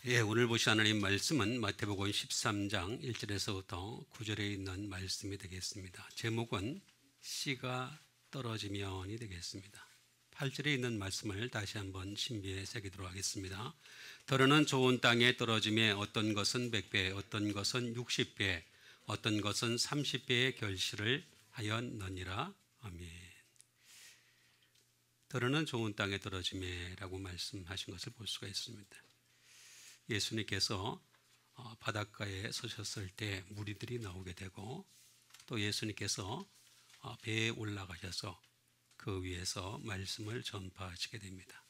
예, 오늘 보실 하나님 말씀은 마태복음 13장 1절에서부터 9절에 있는 말씀이 되겠습니다. 제목은 씨가 떨어지면이 되겠습니다. 8절에 있는 말씀을 다시 한번 신비에 새기도록 하겠습니다. 더러는 좋은 땅에 떨어짐에 어떤 것은 100배, 어떤 것은 60배, 어떤 것은 30배의 결실을 하였느니라. 아멘. 더러는 좋은 땅에 떨어짐에라고 말씀하신 것을 볼 수가 있습니다. 예수님께서 바닷가에 서셨을 때 무리들이 나오게 되고 또 예수님께서 배에 올라가셔서 그 위에서 말씀을 전파하시게 됩니다.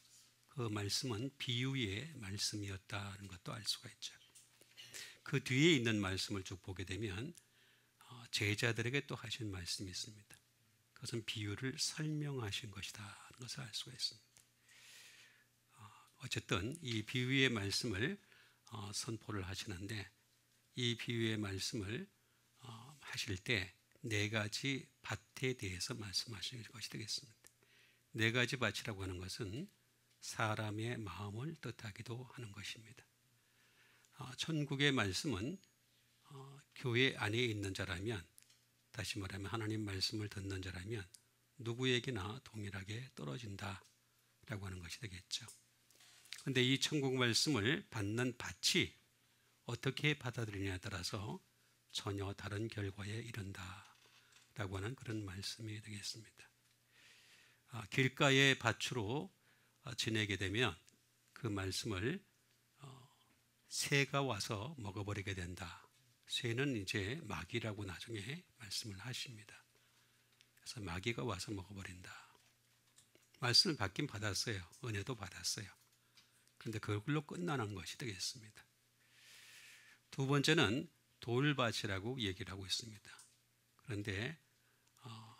그 말씀은 비유의 말씀이었다는 것도 알 수가 있죠. 그 뒤에 있는 말씀을 쭉 보게 되면 제자들에게 또 하신 말씀이 있습니다. 그것은 비유를 설명하신 것이다 하는 것을 알 수가 있습니다. 어쨌든 이 비유의 말씀을 선포를 하시는데 이 비유의 말씀을 하실 때 네 가지 밭에 대해서 말씀하시는 것이 되겠습니다. 네 가지 밭이라고 하는 것은 사람의 마음을 뜻하기도 하는 것입니다. 천국의 말씀은 교회 안에 있는 자라면, 다시 말하면 하나님 말씀을 듣는 자라면 누구에게나 동일하게 떨어진다라고 하는 것이 되겠죠. 그런데 이 천국 말씀을 받는 밭이 어떻게 받아들이냐에 따라서 전혀 다른 결과에 이른다라고 하는 그런 말씀이 되겠습니다. 길가의 밭으로 지내게 되면 그 말씀을 새가 와서 먹어버리게 된다. 새는 이제 마귀라고 나중에 말씀을 하십니다. 그래서 마귀가 와서 먹어버린다. 말씀을 받긴 받았어요. 은혜도 받았어요. 그런데 그걸로 끝나는 것이 되겠습니다. 두 번째는 돌밭이라고 얘기를 하고 있습니다. 그런데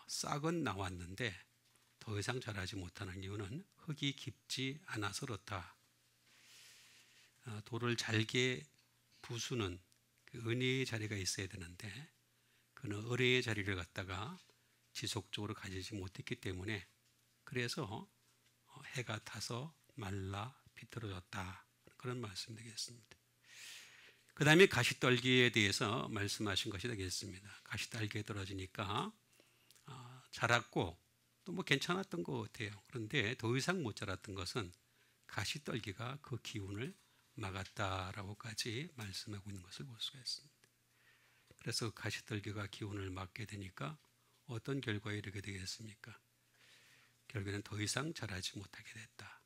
싹은 나왔는데 더 이상 자라지 못하는 이유는 흙이 깊지 않아서 그렇다. 돌을 잘게 부수는 그 은혜의 자리가 있어야 되는데 그는 의뢰의 자리를 갖다가 지속적으로 가지지 못했기 때문에 그래서 해가 타서 말라 비틀어졌다. 그런 말씀이 되겠습니다. 그 다음에 가시떨기에 대해서 말씀하신 것이 되겠습니다. 가시떨기에 떨어지니까 자랐고 또 뭐 괜찮았던 것 같아요. 그런데 더 이상 못 자랐던 것은 가시떨기가 그 기운을 막았다라고까지 말씀하고 있는 것을 볼 수가 있습니다. 그래서 가시떨기가 기운을 막게 되니까 어떤 결과에 이르게 되겠습니까? 결국에는 더 이상 자라지 못하게 됐다.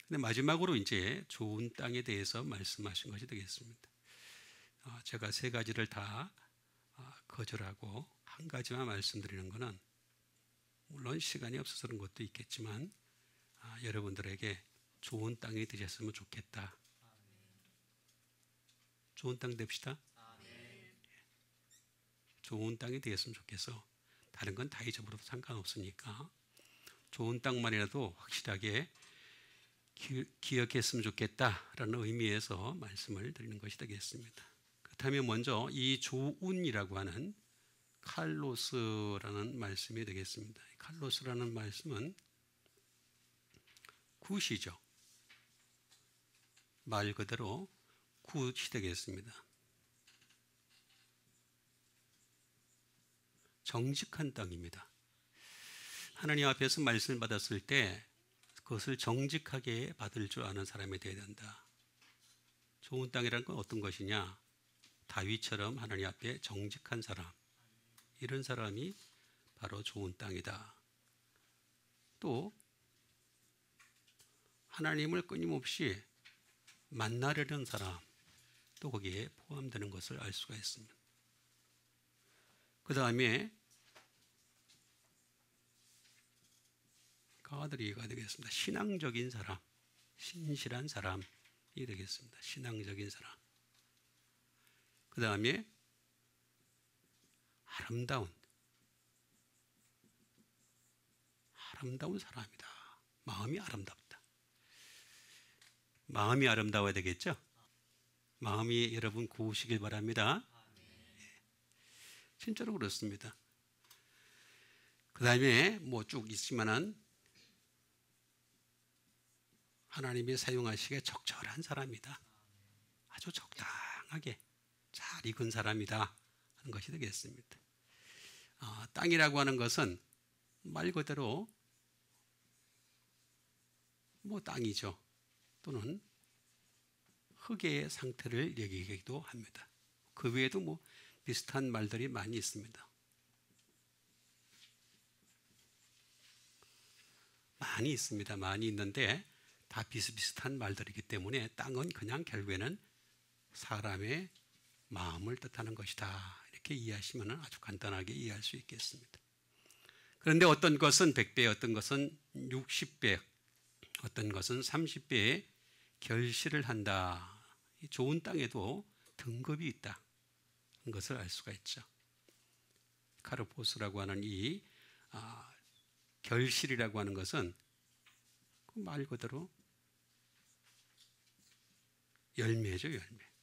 근데 마지막으로 이제 좋은 땅에 대해서 말씀하신 것이 되겠습니다. 제가 세 가지를 다 거절하고 한 가지만 말씀드리는 것은 물론 시간이 없어서 그런 것도 있겠지만 여러분들에게 좋은 땅이 되셨으면 좋겠다. 좋은 땅 됩시다. 좋은 땅이 되었으면 좋겠어. 다른 건 다 잊어버려도 상관없으니까 좋은 땅만이라도 확실하게 기억했으면 좋겠다라는 의미에서 말씀을 드리는 것이 되겠습니다. 그렇다면 먼저 이 좋은이라고 하는 칼로스라는 말씀이 되겠습니다. 칼로스라는 말씀은 굿이죠. 말 그대로 굿이 되겠습니다. 정직한 땅입니다. 하나님 앞에서 말씀을 받았을 때 그것을 정직하게 받을 줄 아는 사람이 되어야 된다. 좋은 땅이라는 건 어떤 것이냐? 다윗처럼 하나님 앞에 정직한 사람, 이런 사람이 바로 좋은 땅이다. 또 하나님을 끊임없이 만나려는 사람, 또 거기에 포함되는 것을 알 수가 있습니다. 그 다음에 가드리가 되겠습니다. 신앙적인 사람, 신실한 사람이 되겠습니다. 신앙적인 사람. 그 다음에 아름다운 사람이다. 마음이 아름답다. 마음이 아름다워야 되겠죠? 마음이 여러분 고우시길 바랍니다. 진짜로 그렇습니다. 그 다음에 뭐 쭉 있지만은 하나님이 사용하시기에 적절한 사람이다. 아주 적당하게 잘 익은 사람이다 하는 것이 되겠습니다. 땅이라고 하는 것은 말 그대로 땅이죠. 또는 흙의 상태를 얘기하기도 합니다. 그 외에도 비슷한 말들이 많이 있습니다. 많이 있습니다. 많이 있는데 다 비슷비슷한 말들이기 때문에 땅은 그냥 결국에는 사람의 마음을 뜻하는 것이다. 이렇게 이해하시면 아주 간단하게 이해할 수 있겠습니다. 그런데 어떤 것은 100배, 어떤 것은 60배, 어떤 것은 30배의 결실을 한다. 좋은 땅에도 등급이 있다. 는 것을 알 수가 있죠. 카르포스라고 하는 이 결실이라고 하는 것은 말 그대로 열매죠, 열매.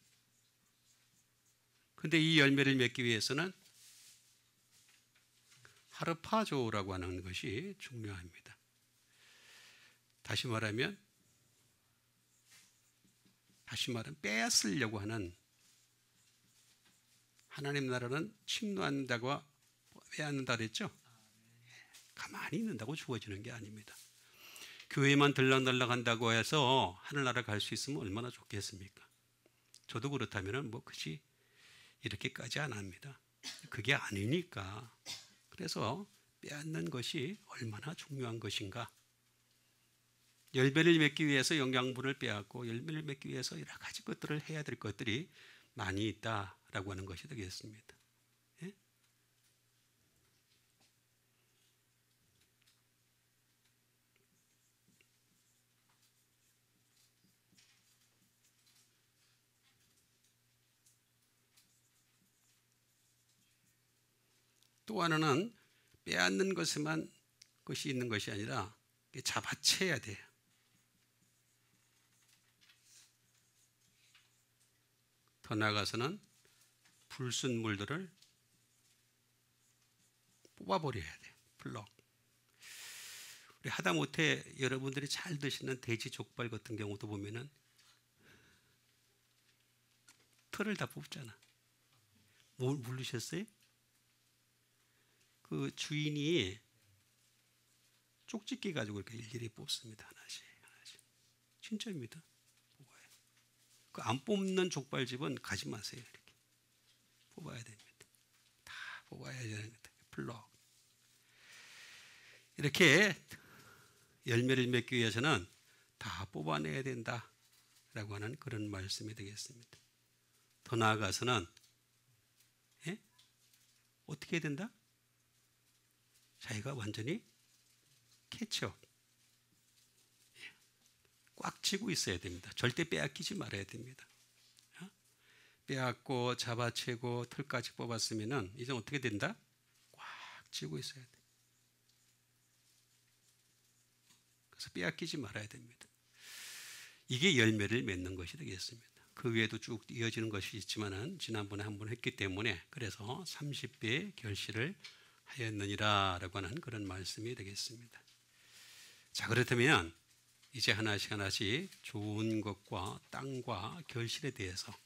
근데 이 열매를 맺기 위해서는 하르파조라고 하는 것이 중요합니다. 다시 말하면 빼앗으려고 하는, 하나님 나라는 침노한다고 빼앗는다 그랬죠? 가만히 있는다고 주어지는 게 아닙니다. 교회만 들락날락 한다고 해서 하늘나라 갈 수 있으면 얼마나 좋겠습니까? 저도 그렇다면 그지 이렇게까지 안 합니다. 그게 아니니까. 그래서 빼앗는 것이 얼마나 중요한 것인가. 열매를 맺기 위해서 영양분을 빼앗고 열매를 맺기 위해서 여러 가지 것들을 해야 될 것들이 많이 있다라고 하는 것이 되겠습니다. 예? 또 하나는 빼앗는 것이 있는 것이 아니라 잡아채야 돼요. 더 나아가서는 불순물들을 뽑아버려야 돼. 플럭. 우리 하다못해 여러분들이 잘 드시는 돼지 족발 같은 경우도 보면은 털을 다 뽑잖아. 모르셨어요? 그 주인이 쪽집게 가지고 이렇게 일일이 뽑습니다. 하나씩. 진짜입니다. 뽑아요. 그 안 뽑는 족발집은 가지 마세요. 이렇게 뽑아야 됩니다. 다 뽑아야 되는 것 같아요. 플럭. 이렇게 열매를 맺기 위해서는 다 뽑아내야 된다라고 하는 그런 말씀이 되겠습니다. 더 나아가서는 어떻게 해야 된다? 자기가 완전히 캐치업, 꽉 쥐고 있어야 됩니다. 절대 빼앗기지 말아야 됩니다. 빼앗고 잡아채고 털까지 뽑았으면 이제 어떻게 된다? 꽉 쥐고 있어야 돼. 그래서 빼앗기지 말아야 됩니다. 이게 열매를 맺는 것이 되겠습니다. 그 외에도 쭉 이어지는 것이 있지만은 지난번에 한번 했기 때문에 그래서 30배의 결실을 하였느니라 라고 하는 그런 말씀이 되겠습니다. 자, 그렇다면 이제 하나씩 좋은 것과 땅과 결실에 대해서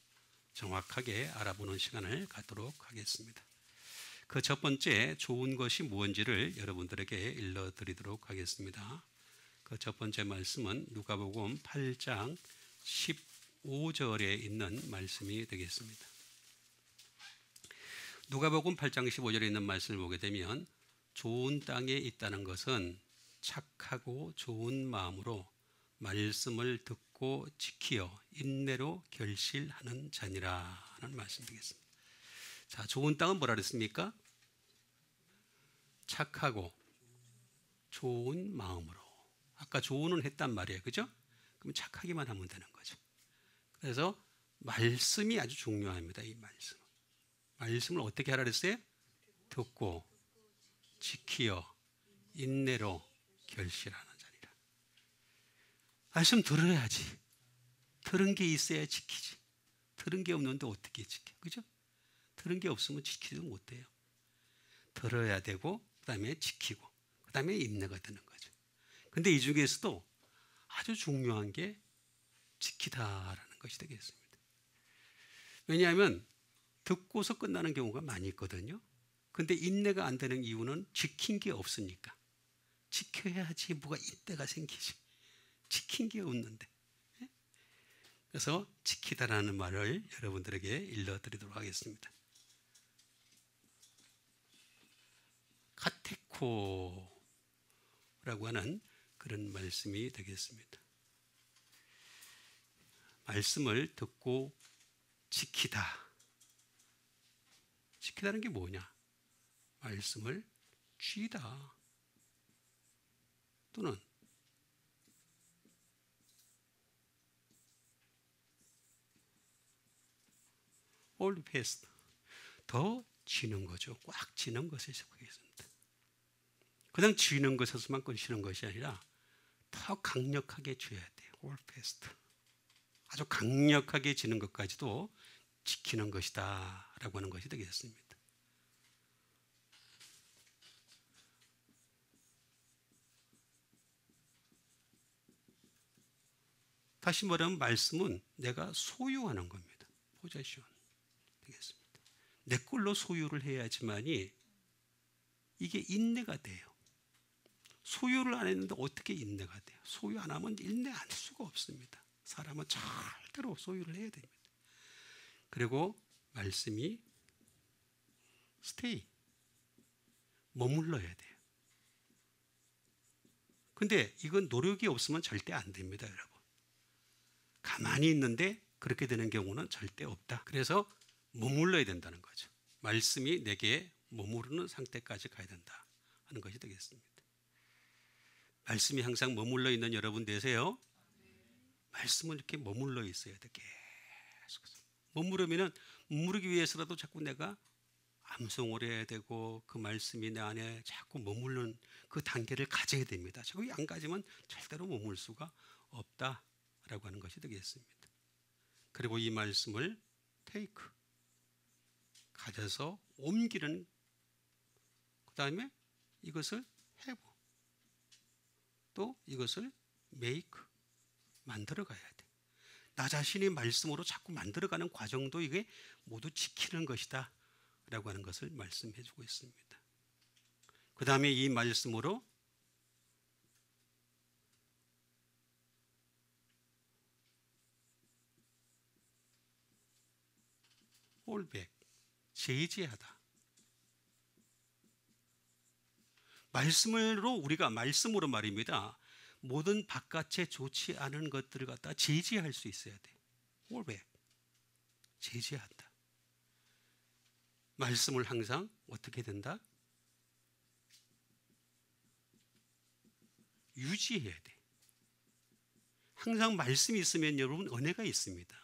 정확하게 알아보는 시간을 갖도록 하겠습니다. 그 첫 번째 좋은 것이 무엇인지를 여러분들에게 일러드리도록 하겠습니다. 그 첫 번째 말씀은 누가복음 8장 15절에 있는 말씀이 되겠습니다. 누가복음 8장 15절에 있는 말씀을 보게 되면 좋은 땅에 있다는 것은 착하고 좋은 마음으로 말씀을 듣고 지키어 인내로 결실하는 자니라 하는 말씀 되겠습니다. 자, 좋은 땅은 뭐라 그랬습니까? 착하고 좋은 마음으로. 아까 좋은은 했단 말이에요. 그죠? 그럼 착하기만 하면 되는 거죠. 그래서 말씀이 아주 중요합니다. 이 말씀. 말씀을 어떻게 하라 그랬어요? 듣고 지키어 인내로 결실하는 자리라. 말씀 들어야지. 들은 게 있어야 지키지. 들은 게 없는데 어떻게 지켜? 그죠? 들은 게 없으면 지키지도 못해요. 들어야 되고 그 다음에 지키고 그 다음에 인내가 되는 거죠. 근데 이 중에서도 아주 중요한 게 지키다라는 것이 되겠습니다. 왜냐하면 듣고서 끝나는 경우가 많이 있거든요. 근데 인내가 안 되는 이유는 지킨 게 없으니까. 지켜야지 뭐가 이때가 생기지. 지킨 게 없는데. 그래서 지키다라는 말을 여러분들에게 일러드리도록 하겠습니다. 카테코라고 하는 그런 말씀이 되겠습니다. 말씀을 듣고 지키다. 지키다는 게 뭐냐? 말씀을 쥐다. 또는 hold fast. 더 쥐는 거죠. 꽉 쥐는 것을 속하겠습니다. 그냥 쥐는 것에서만 끊기는 것이 아니라 더 강력하게 쥐어야 돼요. hold fast. 아주 강력하게 쥐는 것까지도 지키는 것이다 라고 하는 것이 되겠습니다. 다시 말하면 말씀은 내가 소유하는 겁니다. 포제션 되겠습니다. 내 걸로 소유를 해야지만이 이게 인내가 돼요. 소유를 안 했는데 어떻게 인내가 돼요? 소유 안 하면 인내 안 할 수가 없습니다. 사람은 절대로 소유를 해야 됩니다. 그리고 말씀이 stay, 머물러야 돼요. 근데 이건 노력이 없으면 절대 안 됩니다, 여러분. 가만히 있는데 그렇게 되는 경우는 절대 없다. 그래서 머물러야 된다는 거죠. 말씀이 내게 머무르는 상태까지 가야 된다 하는 것이 되겠습니다. 말씀이 항상 머물러 있는 여러분 되세요. 말씀은 이렇게 머물러 있어야 돼. 계속해서. 머무르기 위해서라도 자꾸 내가 암송을 해야 되고 그 말씀이 내 안에 자꾸 머무르는 그 단계를 가져야 됩니다. 자꾸 안 가지면 절대로 머물 수가 없다라고 하는 것이 되겠습니다. 그리고 이 말씀을 take, 가져서 옮기는, 그 다음에 이것을 have, 또 이것을 make, 만들어 가야 돼. 나 자신이 말씀으로 자꾸 만들어가는 과정도 이게 모두 지키는 것이다 라고 하는 것을 말씀해 주고 있습니다. 그 다음에 이 말씀으로 hold back, 제지하다. 우리가 말씀으로 말입니다. 모든 바깥에 좋지 않은 것들을 갖다 제지할 수 있어야 돼. hold back, 제지한다. 말씀을 항상 어떻게 된다? 유지해야 돼. 항상 말씀이 있으면 여러분 은혜가 있습니다.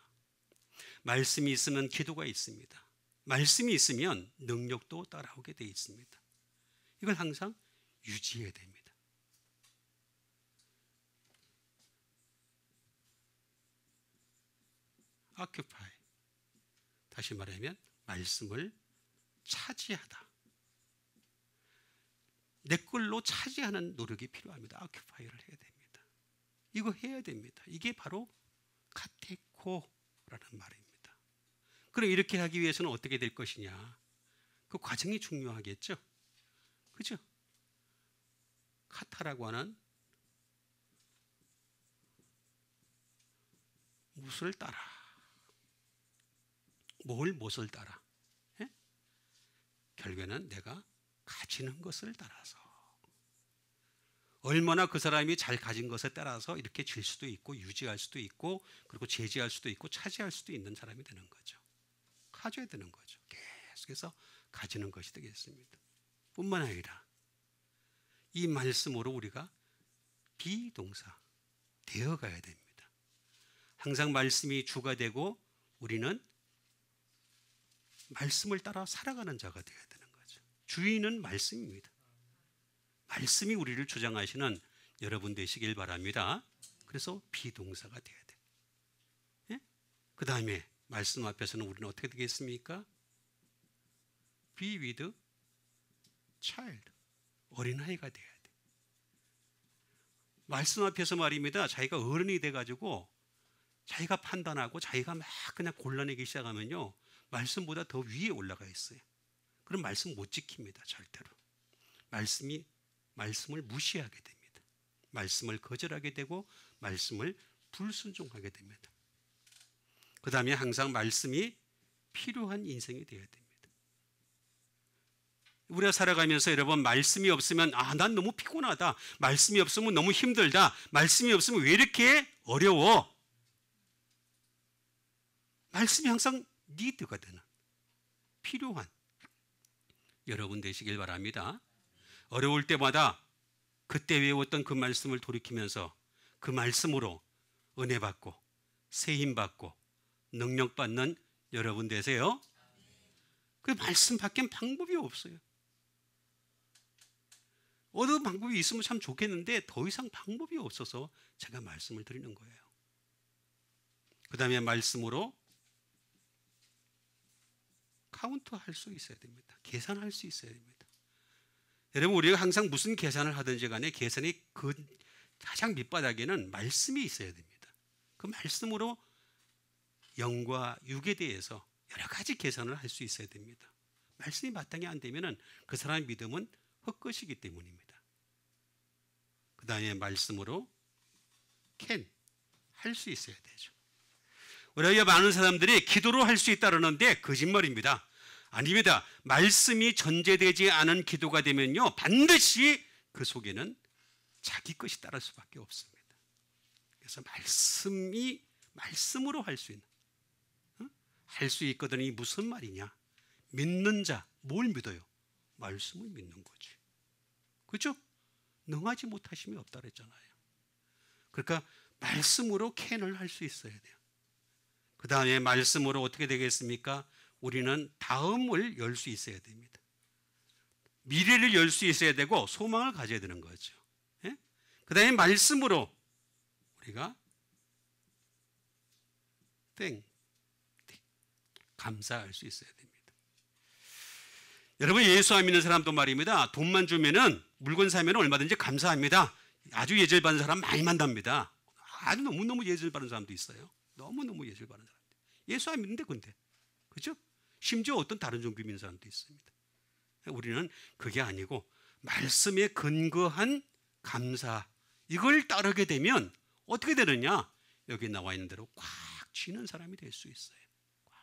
말씀이 있으면 기도가 있습니다. 말씀이 있으면 능력도 따라오게 되어 있습니다. 이걸 항상 유지해야 됩니다. occupy, 다시 말하면 말씀을 차지하다. 내 걸로 차지하는 노력이 필요합니다. occupy를 해야 됩니다. 이거 해야 됩니다. 이게 바로 카테코라는 말입니다. 그럼 이렇게 하기 위해서는 어떻게 될 것이냐? 그 과정이 중요하겠죠. 그죠? 카타라고 하는 무엇을 따라, 무엇을 따라? 예? 결국에는 내가 가지는 것을 따라서, 얼마나 그 사람이 잘 가진 것에 따라서 이렇게 질 수도 있고 유지할 수도 있고 그리고 제지할 수도 있고 차지할 수도 있는 사람이 되는 거죠. 가져야 되는 거죠. 계속해서 가지는 것이 되겠습니다. 뿐만 아니라 이 말씀으로 우리가 비동사 되어가야 됩니다. 항상 말씀이 주가 되고 우리는 말씀을 따라 살아가는 자가 되어야 되는 거죠. 주인은 말씀입니다. 말씀이 우리를 주장하시는 여러분 되시길 바랍니다. 그래서 비동사가 되어야 돼요. 예? 그 다음에 말씀 앞에서는 우리는 어떻게 되겠습니까? Be with child, 어린아이가 되어야 돼. 말씀 앞에서 말입니다. 자기가 어른이 돼가지고 자기가 판단하고 자기가 막 그냥 골라내기 시작하면요, 말씀보다 더 위에 올라가 있어요. 그럼 말씀 못 지킵니다. 절대로. 말씀을 무시하게 됩니다. 말씀을 거절하게 되고 말씀을 불순종하게 됩니다. 그 다음에 항상 말씀이 필요한 인생이 되어야 됩니다. 우리가 살아가면서 여러분, 말씀이 없으면 난 너무 피곤하다, 말씀이 없으면 너무 힘들다, 말씀이 없으면 왜 이렇게 어려워. 말씀이 항상 니드가 되는, 필요한 여러분 되시길 바랍니다. 어려울 때마다 그때 외웠던 그 말씀을 돌이키면서 그 말씀으로 은혜 받고 새 힘 받고 능력 받는 여러분 되세요. 그 말씀밖엔 방법이 없어요. 어떤 방법이 있으면 참 좋겠는데 더 이상 방법이 없어서 제가 말씀을 드리는 거예요. 그 다음에 말씀으로 카운트할 수 있어야 됩니다. 계산할 수 있어야 됩니다. 여러분, 우리가 항상 무슨 계산을 하든지 간에 계산의 그 가장 밑바닥에는 말씀이 있어야 됩니다. 그 말씀으로 영과 육에 대해서 여러 가지 계산을 할 수 있어야 됩니다. 말씀이 마땅히 안 되면 그 사람의 믿음은 헛것이기 때문입니다. 그 다음에 말씀으로 할 수 있어야 되죠. 우리가 많은 사람들이 기도로 할 수 있다 그러는데 거짓말입니다. 아닙니다. 말씀이 전제되지 않은 기도가 되면요, 반드시 그 속에는 자기 것이 따를 수밖에 없습니다. 그래서 말씀으로 할 수 있는, 할 수 있거든. 이 무슨 말이냐? 믿는 자, 뭘 믿어요? 말씀을 믿는 거지. 그렇죠? 능하지 못하심이 없다 그랬잖아요. 그러니까 말씀으로 캔을 할 수 있어야 돼요. 그 다음에 말씀으로 어떻게 되겠습니까? 우리는 다음을 열 수 있어야 됩니다. 미래를 열 수 있어야 되고 소망을 가져야 되는 거죠. 예? 그 다음에 말씀으로 우리가 감사할 수 있어야 됩니다. 여러분, 예수 안 믿는 사람도 말입니다. 돈만 주면은, 물건 사면 얼마든지 감사합니다. 아주 예절 받는 사람 많이 만납니다. 아주 너무너무 예절 받는 사람도 있어요. 너무너무 예절 받는 사람들. 예수 안 믿는데 근데. 그렇죠? 심지어 어떤 다른 종교 믿는 사람도 있습니다. 우리는 그게 아니고 말씀에 근거한 감사, 이걸 따르게 되면 어떻게 되느냐? 여기 나와 있는 대로 꽉 쥐는 사람이 될 수 있어요. 꽉.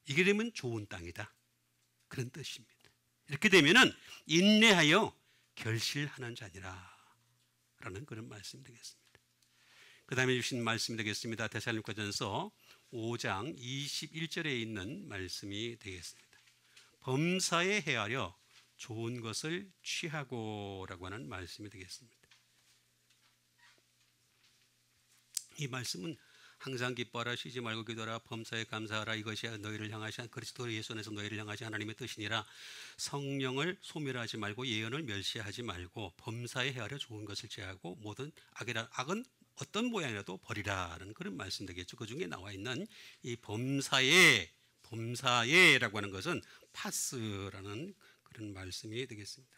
이게 되면 좋은 땅이다, 그런 뜻입니다. 이렇게 되면은 인내하여 결실하는 자니라 라는 그런 말씀이 되겠습니다. 그 다음에 주신 말씀이 되겠습니다. 데살로니가전서 5장 21절에 있는 말씀이 되겠습니다. 범사에 헤아려 좋은 것을 취하고 라고 하는 말씀이 되겠습니다. 이 말씀은 항상 기뻐하라, 쉬지 말고 기도하라, 범사에 감사하라, 이것이 너희를 향하신 그리스도 예수 안에서 너희를 향하신 하나님의 뜻이니라. 성령을 소멸하지 말고 예언을 멸시하지 말고 범사에 헤아려 좋은 것을 제하고 모든 악은 어떤 모양이라도 버리라는 그런 말씀 되겠죠. 그 중에 나와 있는 이 범사에라고 하는 것은 파스라는 그런 말씀이 되겠습니다.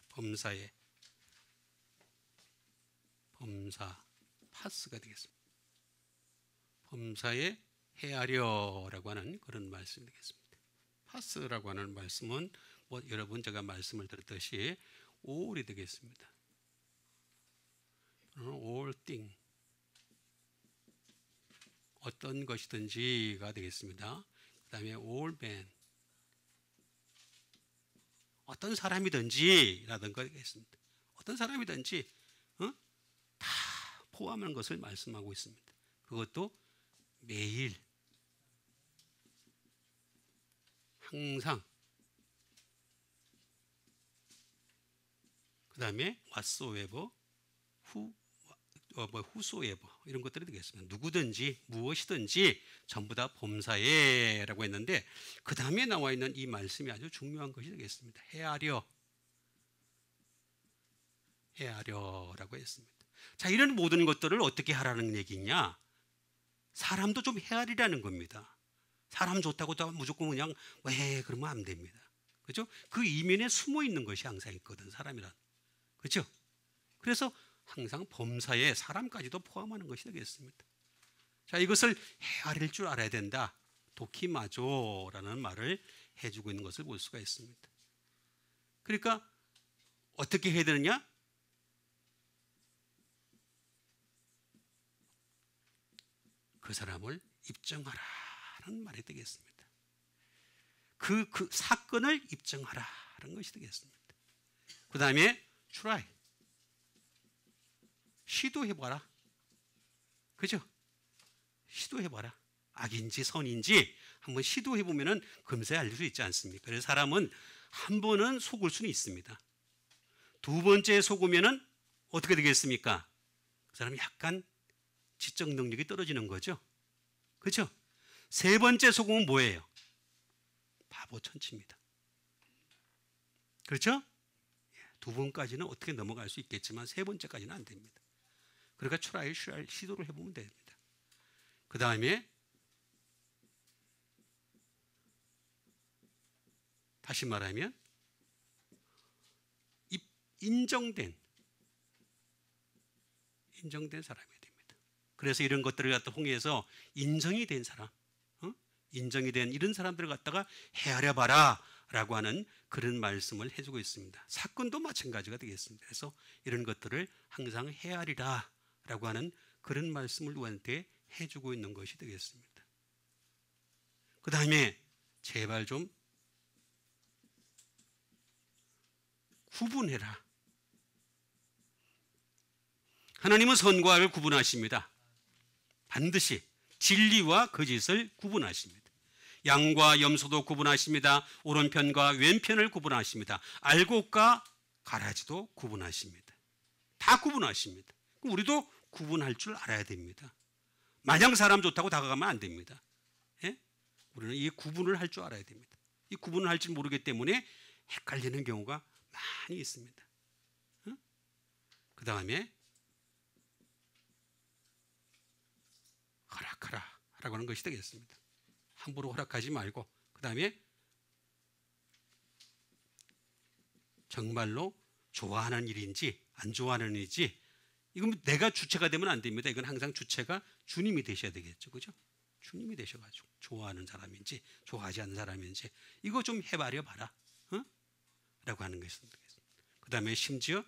범사 파스가 되겠습니다. 범사에 헤아려라고 하는 그런 말씀이 되겠습니다. 파스라고 하는 말씀은 여러분 제가 말씀을 드렸듯이 all이 되겠습니다. all thing, 어떤 것이든지가 되겠습니다. 그 다음에 all man, 어떤 사람이든지라든가 되겠습니다. 어떤 사람이든지 다 포함한 것을 말씀하고 있습니다. 그것도 매일, 항상, 그 다음에 whatsoever, whosoever 이런 것들이 되겠습니다. 누구든지 무엇이든지 전부 다 범사에라고 했는데 그 다음에 나와 있는 이 말씀이 아주 중요한 것이 되겠습니다. 헤아려라고 했습니다. 자, 이런 모든 것들을 어떻게 하라는 얘기냐? 사람도 좀 헤아리라는 겁니다. 사람 좋다고 무조건 그냥 왜 그러면 안 됩니다. 그렇죠? 그 이면에 숨어 있는 것이 항상 있거든, 사람이란. 그렇죠? 그래서 항상 범사에 사람까지도 포함하는 것이 되겠습니다. 자, 이것을 헤아릴 줄 알아야 된다. 도키마조라는 말을 해주고 있는 것을 볼 수가 있습니다. 그러니까 어떻게 해야 되느냐? 그 사람을 입증하라는 말이 되겠습니다. 그 사건을 입증하라는 것이 되겠습니다. 그 다음에 try, 시도해봐라. 그죠? 시도해봐라. 악인지 선인지 한번 시도해보면 금세 알 수 있지 않습니까? 그래서 사람은 한 번은 속을 수는 있습니다. 두 번째 속으면 어떻게 되겠습니까? 그 사람이 약간 지적 능력이 떨어지는 거죠. 그렇죠? 세 번째 속으면 뭐예요? 바보 천치입니다. 그렇죠? 두 번까지는 어떻게 넘어갈 수 있겠지만 세 번째까지는 안 됩니다. 그러니까 트라이 시도를 해보면 됩니다. 그 다음에 다시 말하면 인정된 사람이 됩니다. 그래서 이런 것들을 갖다 홍해에서 인정이 된 사람, 인정이 된 이런 사람들을 갖다가 헤아려봐라 라고 하는 그런 말씀을 해주고 있습니다. 사건도 마찬가지가 되겠습니다. 그래서 이런 것들을 항상 헤아리라 라고 하는 그런 말씀을 우리한테 해주고 있는 것이 되겠습니다. 그 다음에 제발 좀 구분해라. 하나님은 선과 악을 구분하십니다. 반드시 진리와 거짓을 구분하십니다. 양과 염소도 구분하십니다. 오른편과 왼편을 구분하십니다. 알곡과 가라지도 구분하십니다. 다 구분하십니다. 그럼 우리도 구분할 줄 알아야 됩니다. 마냥 사람 좋다고 다가가면 안 됩니다. 예? 우리는 이 구분을 할 줄 알아야 됩니다. 이 구분을 할 줄 모르기 때문에 헷갈리는 경우가 많이 있습니다. 그 다음에 허락하라 라고 하는 것이 되겠습니다. 함부로 허락하지 말고, 그 다음에 정말로 좋아하는 일인지 안 좋아하는 일인지, 이건 내가 주체가 되면 안 됩니다. 이건 항상 주체가 주님이 되셔야 되겠죠. 그죠? 주님이 되셔가지고 좋아하는 사람인지 좋아하지 않는 사람인지 이거 좀 해봐려 봐라 라고 하는 것이 되겠습니다. 그 다음에 심지어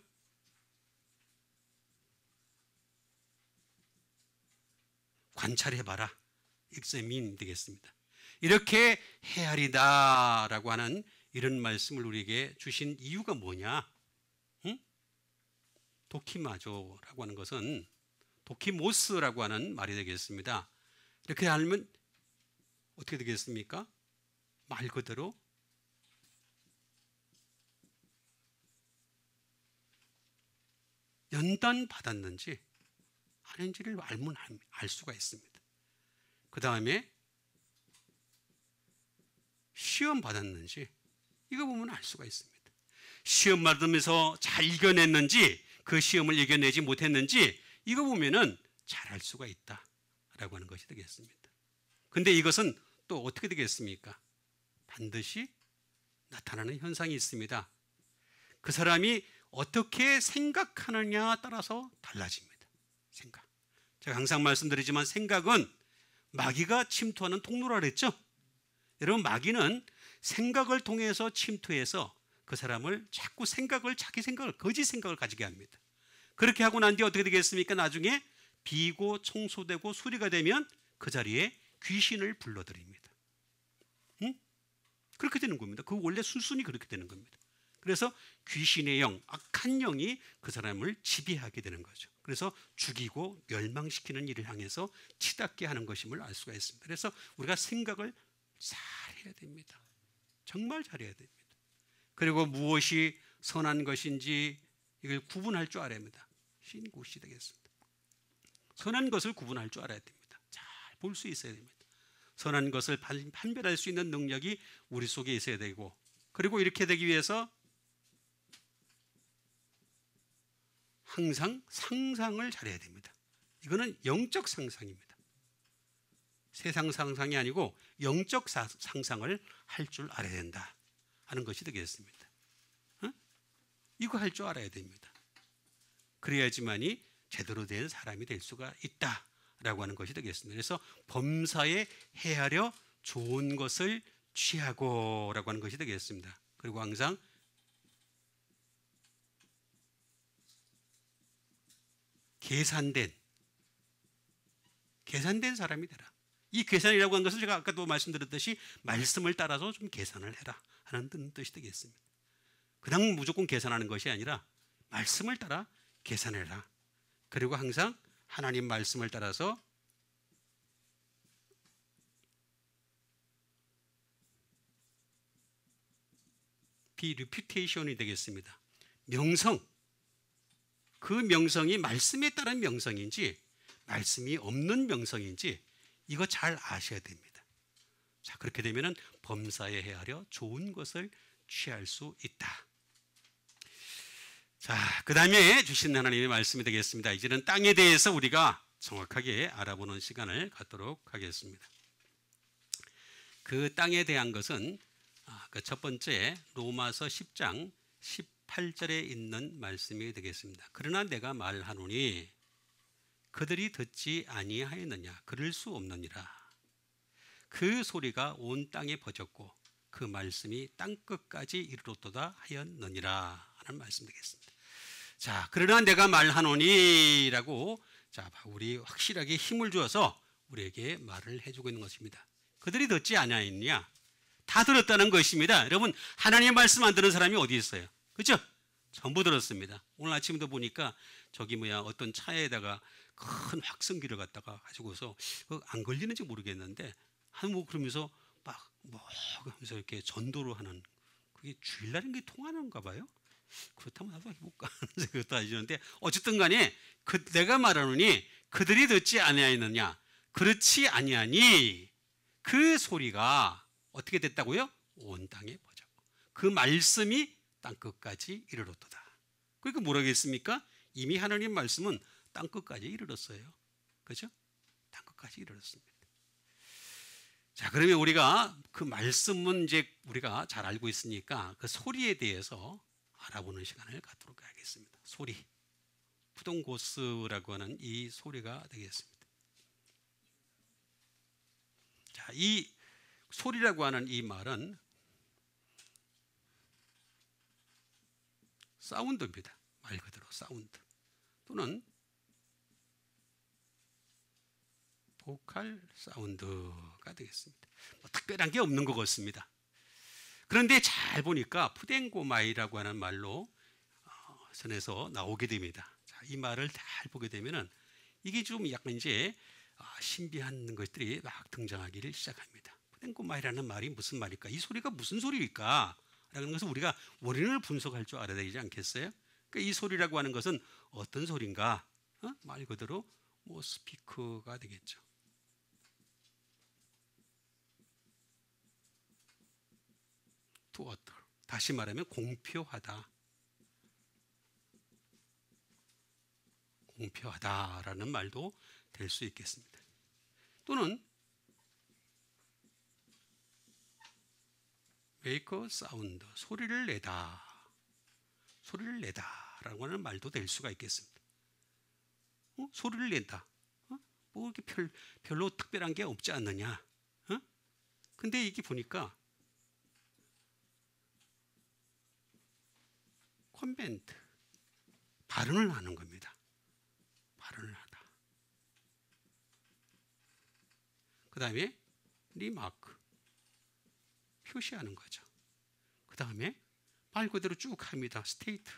관찰해봐라, examine 되겠습니다. 이렇게 헤아리다라고 하는 이런 말씀을 우리에게 주신 이유가 뭐냐? 도키마조라고 하는 것은 도키모스라고 하는 말이 되겠습니다. 이렇게 하면 어떻게 되겠습니까? 말 그대로 연단 받았는지 아닌지를 알면 알 수가 있습니다. 그 다음에 시험 받았는지 이거 보면 알 수가 있습니다. 시험 받으면서 잘 이겨냈는지 그 시험을 이겨내지 못했는지 이거 보면은 잘 알 수가 있다라고 하는 것이 되겠습니다. 근데 이것은 또 어떻게 되겠습니까? 반드시 나타나는 현상이 있습니다. 그 사람이 어떻게 생각하느냐 따라서 달라집니다. 생각. 제가 항상 말씀드리지만 생각은 마귀가 침투하는 통로라 그랬죠? 여러분, 마귀는 생각을 통해서 침투해서 그 사람을 자꾸 자기 생각을, 거짓 생각을 가지게 합니다. 그렇게 하고 난 뒤에 어떻게 되겠습니까? 나중에 비고 청소되고 수리가 되면 그 자리에 귀신을 불러들입니다. 그렇게 되는 겁니다. 그 원래 순순히 그렇게 되는 겁니다. 그래서 귀신의 영, 악한 영이 그 사람을 지배하게 되는 거죠. 그래서 죽이고 멸망시키는 일을 향해서 치닫게 하는 것임을 알 수가 있습니다. 그래서 우리가 생각을 잘해야 됩니다. 정말 잘해야 됩니다. 그리고 무엇이 선한 것인지 이걸 구분할 줄 알아야 합니다. 신굿이 되겠습니다. 선한 것을 구분할 줄 알아야 됩니다. 잘 볼 수 있어야 됩니다. 선한 것을 판별할 수 있는 능력이 우리 속에 있어야 되고, 그리고 이렇게 되기 위해서 항상 상상을 잘해야 됩니다. 이거는 영적 상상입니다. 세상 상상이 아니고 영적 상상을 할 줄 알아야 된다 하는 것이 되겠습니다. 이거 할 줄 알아야 됩니다. 그래야지만이 제대로 된 사람이 될 수가 라고 하는 것이 되겠습니다. 그래서 범사에 헤아려 좋은 것을 취하고 라고 하는 것이 되겠습니다. 그리고 항상 계산된 사람이 되라. 이 계산이라고 하는 것은 제가 아까도 말씀드렸듯이 말씀을 따라서 좀 계산을 해라 하는 뜻이 되겠습니다. 그냥 무조건 계산하는 것이 아니라 말씀을 따라 계산해라. 그리고 항상 하나님 말씀을 따라서 reputation이 되겠습니다. 명성, 그 명성이 말씀에 따른 명성인지 말씀이 없는 명성인지 이거 잘 아셔야 됩니다. 자, 그렇게 되면은 범사에 헤아려 좋은 것을 취할 수 있다. 자, 그 다음에 주신 하나님의 말씀이 되겠습니다. 이제는 땅에 대해서 우리가 정확하게 알아보는 시간을 갖도록 하겠습니다. 그 땅에 대한 것은 그 첫 번째 로마서 10장 18절에 있는 말씀이 되겠습니다. 그러나 내가 말하노니 그들이 듣지 아니하였느냐 그럴 수 없느니라. 그 소리가 온 땅에 퍼졌고 그 말씀이 땅끝까지 이르렀도다 하였느니라 하는 말씀 되겠습니다. 자, 그러나 내가 말하노니 라고 자, 우리 확실하게 힘을 주어서 우리에게 말을 해주고 있는 것입니다. 그들이 듣지 아니하였느냐? 다 들었다는 것입니다. 여러분, 하나님의 말씀 안 들은 사람이 어디 있어요? 그렇죠? 전부 들었습니다. 오늘 아침에도 보니까 어떤 차에다가 큰 확성기를 갖다가 가지고서 안 걸리는지 모르겠는데 그러면서 막 하면서 이렇게 전도를 하는, 그게 주일날인 게 통하는가 봐요. 그렇다면 나도 해볼까 하는 생각도 하시는데, 어쨌든 간에 내가 말하노니 그들이 듣지 아니하였느냐? 그렇지 아니하니 그 소리가 어떻게 됐다고요? 온 땅에 퍼졌고 그 말씀이 땅끝까지 이르렀도다. 그러니까 뭐라겠습니까? 이미 하나님 말씀은 땅끝까지 이르렀어요. 그렇죠? 땅끝까지 이르렀습니다. 자, 그러면 우리가 그 말씀은 이제 우리가 잘 알고 있으니까 그 소리에 대해서 알아보는 시간을 갖도록 하겠습니다. 소리, 푸동고스라고 하는 이 소리가 되겠습니다. 자, 이 소리라고 하는 이 말은 사운드입니다. 말 그대로 사운드 또는 보컬 사운드가 되겠습니다. 특별한 게 없는 것 같습니다. 그런데 잘 보니까 푸덴고마이라고 하는 말로 선에서 나오게 됩니다. 자, 이 말을 잘 보게 되면은 이게 좀 약간 이제 신비한 것들이 막 등장하기를 시작합니다. 푸덴고마이라는 말이 무슨 말일까? 이 소리가 무슨 소리일까? 라는 것을 우리가 원인을 분석할 줄 알아야 되지 않겠어요? 그러니까 이 소리라고 하는 것은 어떤 소리인가? 말 그대로 스피커가 되겠죠. to utter. 다시 말하면 공표하다. 공표하다라는 말도 될 수 있겠습니다. 또는 make a sound, 소리를 내다. 소리를 내다라고 하는 말도 될 수가 있겠습니다. 소리를 낸다. 뭐 이렇게 별로 특별한 게 없지 않느냐. 근데 이게 보니까 컨벤트, 발언을 하는 겁니다. 발언을 하다. 그 다음에 리마크, 표시하는 거죠. 그 다음에 말 그대로 쭉 합니다. 스테이트,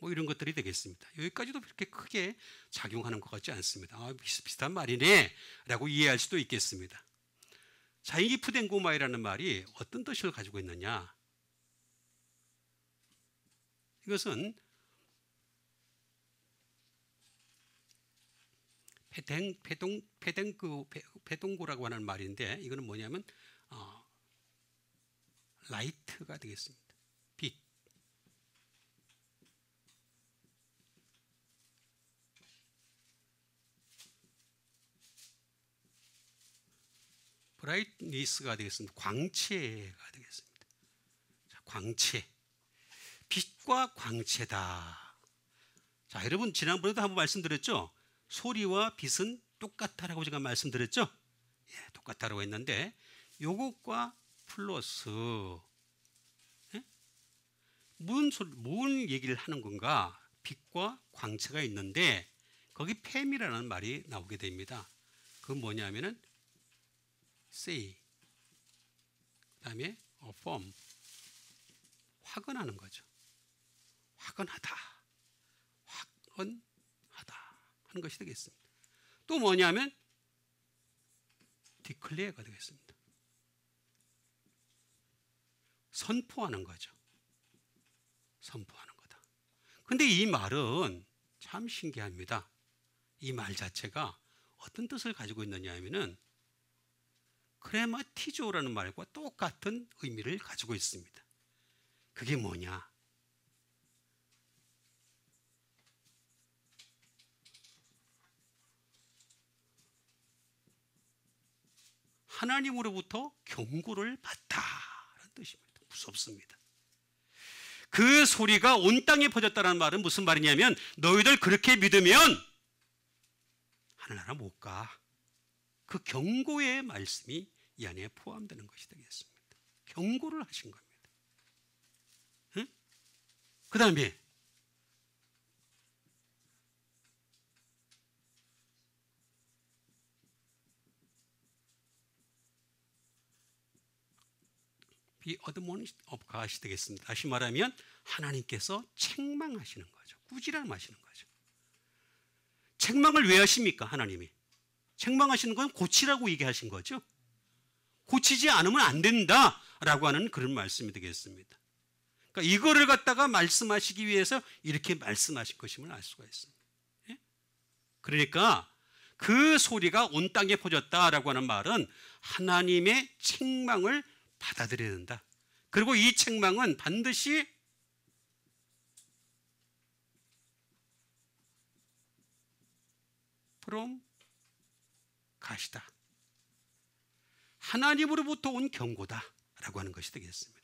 이런 것들이 되겠습니다. 여기까지도 그렇게 크게 작용하는 것 같지 않습니다. 비슷비슷한 말이네 라고 이해할 수도 있겠습니다. 자, 이 푸덴고마이라는 말이 어떤 뜻을 가지고 있느냐? 이것은 페동고라고 하는 말인데, 이거는 뭐냐면 라이트가 되겠습니다. 빛. 브라이트니스가 되겠습니다. 광채가 되겠습니다. 자, 광채. 빛과 광채다. 자, 여러분 지난번에도 한번 말씀드렸죠. 소리와 빛은 똑같다라고 제가 말씀드렸죠. 예, 똑같다라고 했는데 요것과 플러스 뭔 얘기를 하는 건가? 빛과 광채가 있는데 거기 팸이라는 말이 나오게 됩니다. 그건 뭐냐면은 say, 그다음에 affirm, 확언하는 거죠. 확언하다, 확언하다 하는 것이 되겠습니다. 또 뭐냐면 declare가 되겠습니다. 선포하는 거죠. 선포하는 거다. 근데 이 말은 참 신기합니다. 이 말 자체가 어떤 뜻을 가지고 있느냐 하면은 크레마티조라는 말과 똑같은 의미를 가지고 있습니다. 그게 뭐냐? 하나님으로부터 경고를 받다라는 뜻입니다. 무섭습니다. 그 소리가 온 땅에 퍼졌다는 말은 무슨 말이냐면 너희들 그렇게 믿으면 하늘나라 못 가. 그 경고의 말씀이 이 안에 포함되는 것이 되겠습니다. 경고를 하신 겁니다. 응? 그 다음에 be admonished of God이 되겠습니다. 다시 말하면 하나님께서 책망하시는 거죠. 꾸지람하시는 거죠. 책망을 왜 하십니까? 하나님이 책망하시는 건 고치라고 얘기하신 거죠. 고치지 않으면 안 된다라고 하는 그런 말씀이 되겠습니다. 그러니까 이거를 갖다가 말씀하시기 위해서 이렇게 말씀하신 것임을 알 수가 있습니다. 예? 그러니까 그 소리가 온 땅에 퍼졌다라고 하는 말은 하나님의 책망을 받아들여야 된다. 그리고 이 책망은 반드시 from 가시다. 하나님으로부터 온 경고다라고 하는 것이 되겠습니다.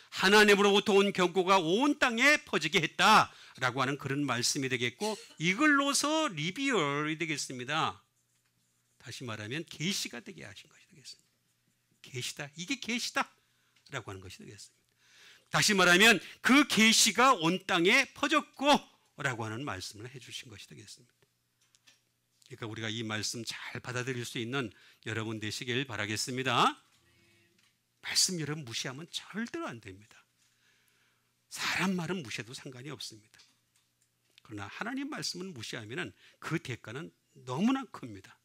하나님으로부터 온 경고가 온 땅에 퍼지게 했다라고 하는 그런 말씀이 되겠고 이걸로서 리비얼이 되겠습니다. 다시 말하면 계시가 되게 하신 것이 되겠습니다. 계시다. 이게 계시다라고 하는 것이 되겠습니다. 다시 말하면 그 계시가 온 땅에 퍼졌고라고 하는 말씀을 해주신 것이 되겠습니다. 그러니까 우리가 이 말씀 잘 받아들일 수 있는 여러분 되시길 바라겠습니다. 말씀 여러분 무시하면 절대로 안 됩니다. 사람 말은 무시해도 상관이 없습니다. 그러나 하나님 말씀은 무시하면 그 대가는 너무나 큽니다.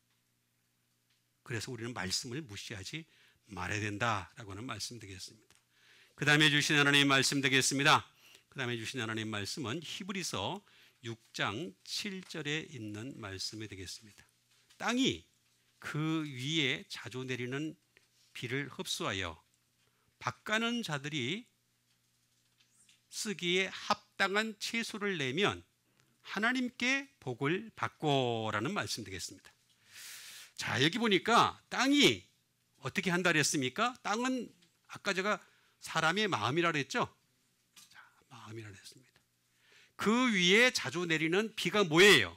그래서 우리는 말씀을 무시하지 말아야 된다라고 하는 말씀 되겠습니다. 그 다음에 주신 하나님 말씀 되겠습니다. 그 다음에 주신 하나님 말씀은 히브리서 6장 7절에 있는 말씀이 되겠습니다. 땅이 그 위에 자주 내리는 비를 흡수하여 밭가는 자들이 쓰기에 합당한 채소를 내면 하나님께 복을 받고라는 말씀 되겠습니다. 자, 여기 보니까 땅이 어떻게 한다 그랬습니까? 땅은 아까 제가 사람의 마음이라 그랬죠? 자, 마음이라 그랬습니다. 그 위에 자주 내리는 비가 뭐예요?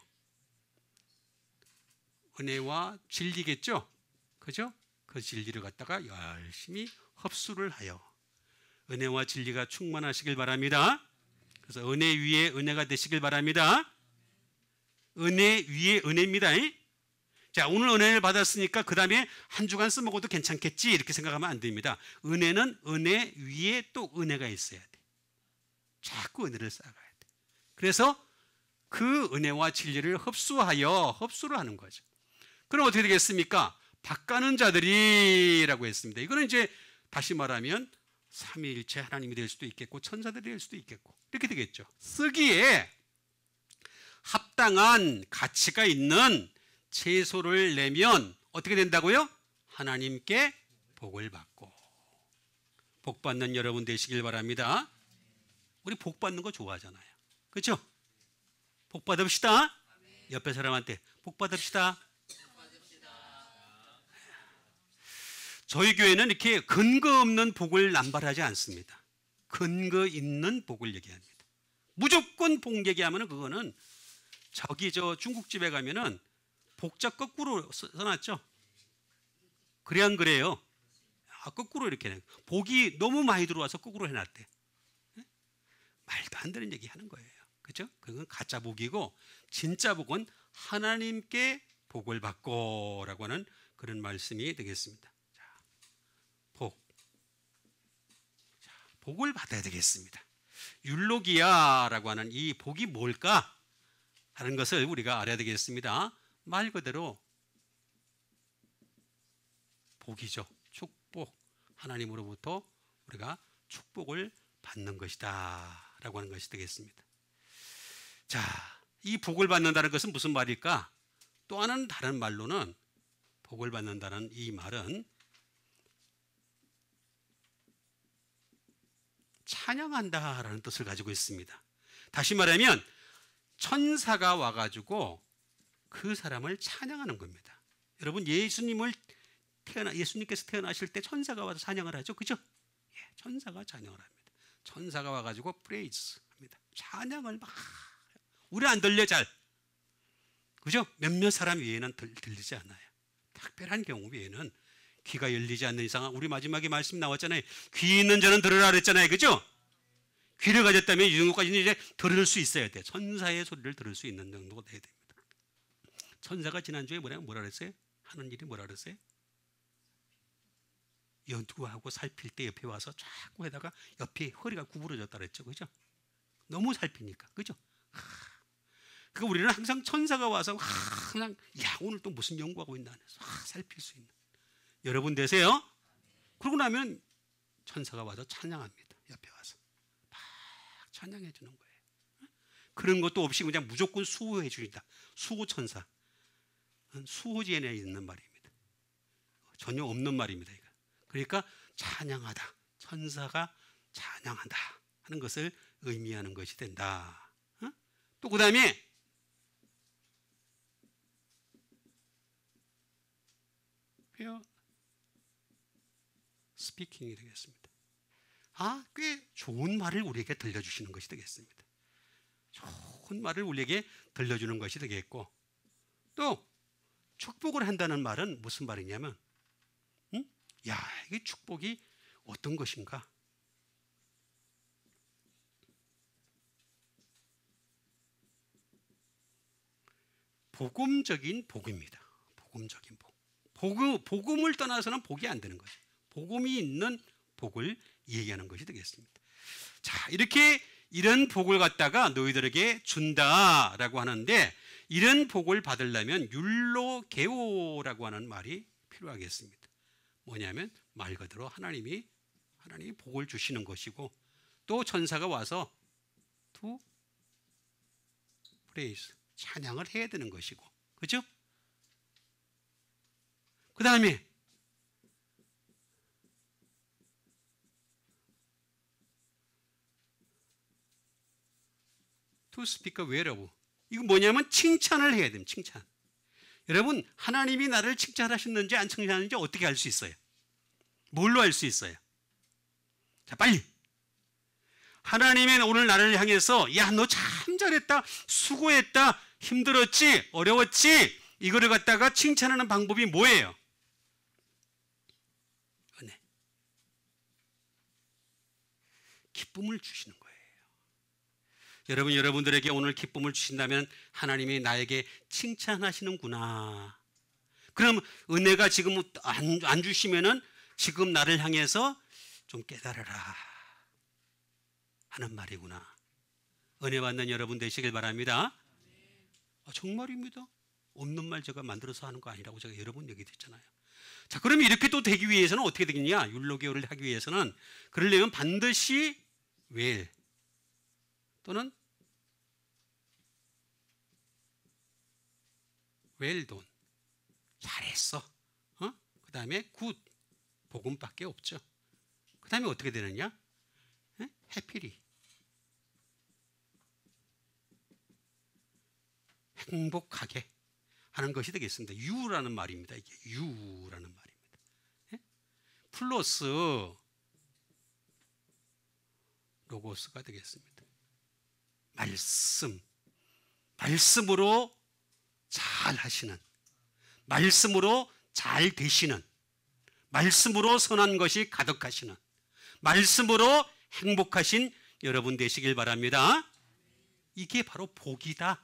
은혜와 진리겠죠? 그죠? 그 진리를 갖다가 열심히 흡수를 하여 은혜와 진리가 충만하시길 바랍니다. 그래서 은혜 위에 은혜가 되시길 바랍니다. 은혜 위에 은혜입니다. 자, 오늘 은혜를 받았으니까 그 다음에 한 주간 써먹어도 괜찮겠지 이렇게 생각하면 안 됩니다. 은혜는 은혜 위에 또 은혜가 있어야 돼. 자꾸 은혜를 쌓아가야 돼. 그래서 그 은혜와 진리를 흡수를 하는 거죠. 그럼 어떻게 되겠습니까? 밭가는 자들이라고 했습니다. 이거는 이제 다시 말하면 삼위일체 하나님이 될 수도 있겠고 천사들이 될 수도 있겠고 이렇게 되겠죠. 쓰기에 합당한 가치가 있는 채소를 내면 어떻게 된다고요? 하나님께 복을 받고 복 받는 여러분 되시길 바랍니다. 우리 복 받는 거 좋아하잖아요. 그렇죠? 복 받읍시다. 옆에 사람한테 복 받읍시다. 저희 교회는 이렇게 근거 없는 복을 남발하지 않습니다. 근거 있는 복을 얘기합니다. 무조건 복 얘기하면 그거는 저기 저 중국집에 가면은 복자 거꾸로 써놨죠. 그래 안 그래요? 거꾸로 이렇게 해. 복이 너무 많이 들어와서 거꾸로 해놨대. 말도 안 되는 얘기 하는 거예요. 그죠? 그건 가짜 복이고, 진짜 복은 하나님께 복을 받고 라고 하는 그런 말씀이 되겠습니다. 자, 복을 받아야 되겠습니다. 율로기아라고 하는 이 복이 뭘까 하는 것을 우리가 알아야 되겠습니다. 말 그대로 복이죠. 축복. 하나님으로부터 우리가 축복을 받는 것이다 라고 하는 것이 되겠습니다. 자, 이 복을 받는다는 것은 무슨 말일까? 또 하나는 다른 말로는 복을 받는다는 이 말은 찬양한다라는 뜻을 가지고 있습니다. 다시 말하면 천사가 와가지고 그 사람을 찬양하는 겁니다. 여러분, 예수님께서 태어나실 때 천사가 와서 찬양을 하죠. 그죠? 예, 천사가 찬양을 합니다. 천사가 와가지고 프레이즈 합니다. 찬양을 막, 우리 안 들려 잘. 그죠? 몇몇 사람 외에는 들리지 않아요. 특별한 경우 외에는 귀가 열리지 않는 이상, 우리 마지막에 말씀 나왔잖아요. 귀 있는 자는 들으라 그랬잖아요. 그죠? 귀를 가졌다면 이 정도까지는 이제 들을 수 있어야 돼. 천사의 소리를 들을 수 있는 정도가 돼야 됩니다. 천사가 지난주에 뭐라 그랬어요? 하는 일이 뭐라 그랬어요? 연구하고 살필 때 옆에 와서 자꾸 해다가 옆에 허리가 구부러졌다 그랬죠. 그죠? 너무 살피니까. 그죠? 그러니까 우리는 항상 천사가 와서 그냥 오늘 또 무슨 연구하고 있나 해서 살필 수 있는 여러분 되세요. 그러고 나면 천사가 와서 찬양합니다. 옆에 와서 막 찬양해 주는 거예요. 그런 것도 없이 그냥 무조건 수호해 주신다. 수호천사. 수호지에 있는 말입니다. 전혀 없는 말입니다. 이거. 그러니까 찬양하다. 천사가 찬양한다 하는 것을 의미하는 것이 된다. 또 그 다음에 스피킹이 되겠습니다. 꽤 좋은 말을 우리에게 들려주시는 것이 되겠습니다. 좋은 말을 우리에게 들려주는 것이 되겠고, 또 축복을 한다는 말은 무슨 말이냐면, 이게 축복이 어떤 것인가? 복음적인 복입니다. 복음적인 복. 복음을 떠나서는 복이 안 되는 거죠. 복음이 있는 복을 얘기하는 것이 되겠습니다. 자, 이렇게 이런 복을 갖다가 너희들에게 준다라고 하는데, 이런 복을 받으려면 율로게오라고 하는 말이 필요하겠습니다. 뭐냐면 말 그대로 하나님이 복을 주시는 것이고, 또 천사가 와서 to praise, 찬양을 해야 되는 것이고, 그렇죠? 그 다음에 to speak well of, 이거 뭐냐면 칭찬을 해야 됩니다. 칭찬. 여러분, 하나님이 나를 칭찬하셨는지 안 칭찬하는지 어떻게 알 수 있어요? 뭘로 알 수 있어요? 자, 빨리. 하나님이 오늘 나를 향해서 너 참 잘했다, 수고했다, 힘들었지, 어려웠지, 이거를 갖다가 칭찬하는 방법이 뭐예요? 은혜. 기쁨을 주시는 거예요. 여러분들에게 오늘 기쁨을 주신다면 하나님이 나에게 칭찬하시는구나. 그럼 은혜가 지금 안 주시면은 지금 나를 향해서 좀 깨달아라 하는 말이구나. 은혜 받는 여러분 되시길 바랍니다. 정말입니다. 없는 말 제가 만들어서 하는 거 아니라고 제가 여러 번 얘기했잖아요. 자, 그럼 이렇게 또 되기 위해서는 어떻게 되겠냐? 율로게오를 하기 위해서는 그러려면 반드시 웰 또는 웰돈, 잘했어. 그 다음에 굿, 복음밖에 없죠. 그 다음에 어떻게 되느냐? 해피리, 행복하게 하는 것이 되겠습니다. 유라는 말입니다. 이게 유라는 말입니다. 플러스 로고스가 되겠습니다. 말씀, 말씀으로 잘 하시는, 말씀으로 잘 되시는, 말씀으로 선한 것이 가득하시는, 말씀으로 행복하신 여러분 되시길 바랍니다. 이게 바로 복이다.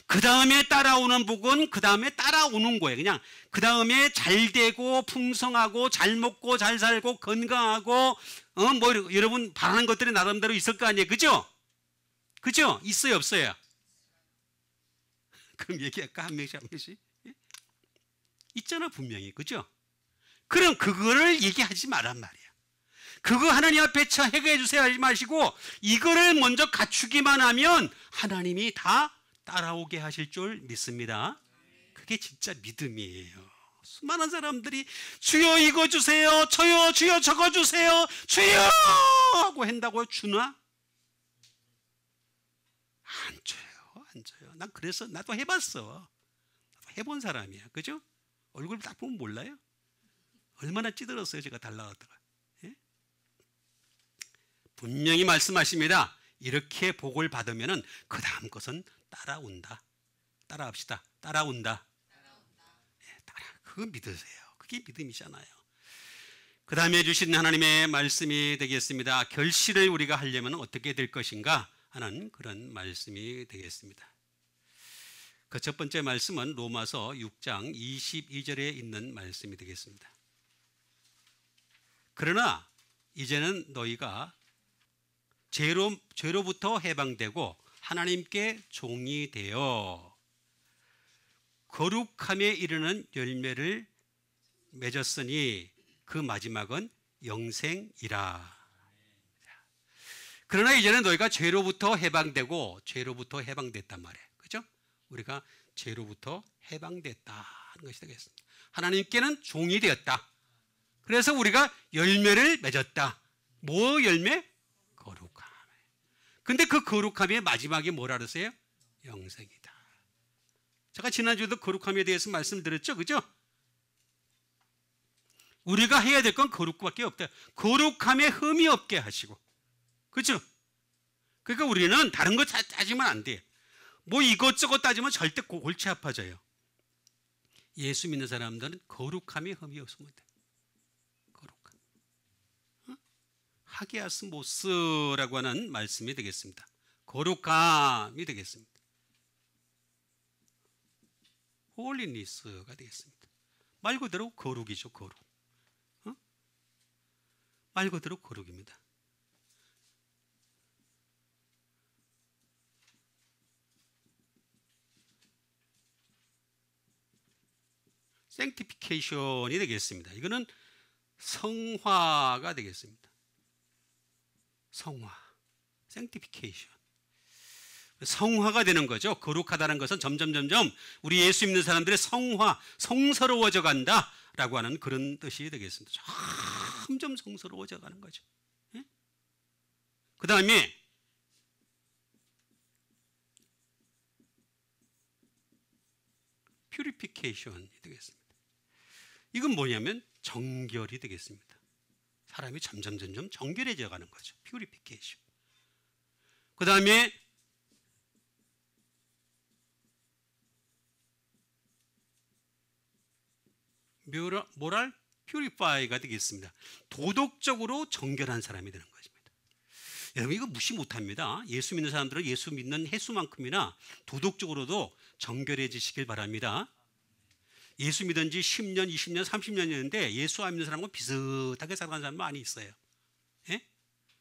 그 다음에 따라오는 복은 그 다음에 따라오는 거예요. 그냥 그 다음에 잘 되고 풍성하고 잘 먹고 잘 살고 건강하고 뭐 여러분 바라는 것들이 나름대로 있을 거 아니에요. 그죠? 그죠? 있어요 없어요? 그럼 얘기할까? 한 명씩 한 명씩. 있잖아 분명히. 그죠? 그럼 그거를 얘기하지 말란 말이야. 그거 하나님 앞에 해결해 주세요 하지 마시고 이거를 먼저 갖추기만 하면 하나님이 다 따라오게 하실 줄 믿습니다. 그게 진짜 믿음이에요. 수많은 사람들이 주여 이거 주세요, 저요 주여 저거 주세요, 주여 하고 한다고요. 주나? 안 줘요, 안 줘요. 난 그래서 나도 해봤어. 나도 해본 사람이야. 그죠? 얼굴 딱 보면 몰라요? 얼마나 찌들었어요 제가 달라갔다가. 예? 분명히 말씀하십니다. 이렇게 복을 받으면 그 다음 것은 따라온다. 따라합시다. 따라온다. 예, 그거 믿으세요. 그게 믿음이잖아요. 그 다음에 주신 하나님의 말씀이 되겠습니다. 결실을 우리가 하려면 어떻게 될 것인가 하는 그런 말씀이 되겠습니다. 그 첫 번째 말씀은 로마서 6장 22절에 있는 말씀이 되겠습니다. 그러나 이제는 너희가 죄로부터 해방되고 하나님께 종이 되어 거룩함에 이르는 열매를 맺었으니 그 마지막은 영생이라. 그러나 이제는 너희가 죄로부터 해방되고, 죄로부터 해방됐단 말이에요. 그죠? 우리가 죄로부터 해방됐다는 것이 되겠습니다. 하나님께는 종이 되었다. 그래서 우리가 열매를 맺었다. 뭐 열매? 거룩함. 근데 그 거룩함의 마지막이 뭐라 그랬어요? 영생이다. 제가 지난주에도 거룩함에 대해서 말씀드렸죠. 그죠? 우리가 해야 될 건 거룩밖에 없다. 거룩함에 흠이 없게 하시고. 그죠? 그러니까 우리는 다른 거 따지면 안 돼요. 뭐 이것저것 따지면 절대 골치 아파져요. 예수 믿는 사람들은 거룩함에 흠이 없으면 돼. 거룩함. 하기아스모스라고 하는 말씀이 되겠습니다. 거룩함이 되겠습니다. 홀리니스가 되겠습니다. 말 그대로 거룩이죠. 거룩. 말 그대로 거룩입니다. sanctification이 되겠습니다. 이거는 성화가 되겠습니다. 성화, sanctification. 성화가 되는 거죠. 거룩하다는 것은 점점 우리 예수 믿는 사람들의 성화, 성스러워져 간다라고 하는 그런 뜻이 되겠습니다. 점점 성스러워져 가는 거죠. 예? 그 다음에 purification이 되겠습니다. 이건 뭐냐면 정결이 되겠습니다. 사람이 점점 정결해져 가는 거죠. purification. 그 다음에 moral purify가 되겠습니다. 도덕적으로 정결한 사람이 되는 것입니다. 여러분 이거 무시 못합니다. 예수 믿는 사람들은 예수 믿는 횟수만큼이나 도덕적으로도 정결해지시길 바랍니다. 예수 믿은 지 10년, 20년, 30년이었는데 예수 안 믿는 사람과 비슷하게 살아가는 사람 많이 있어요. 예?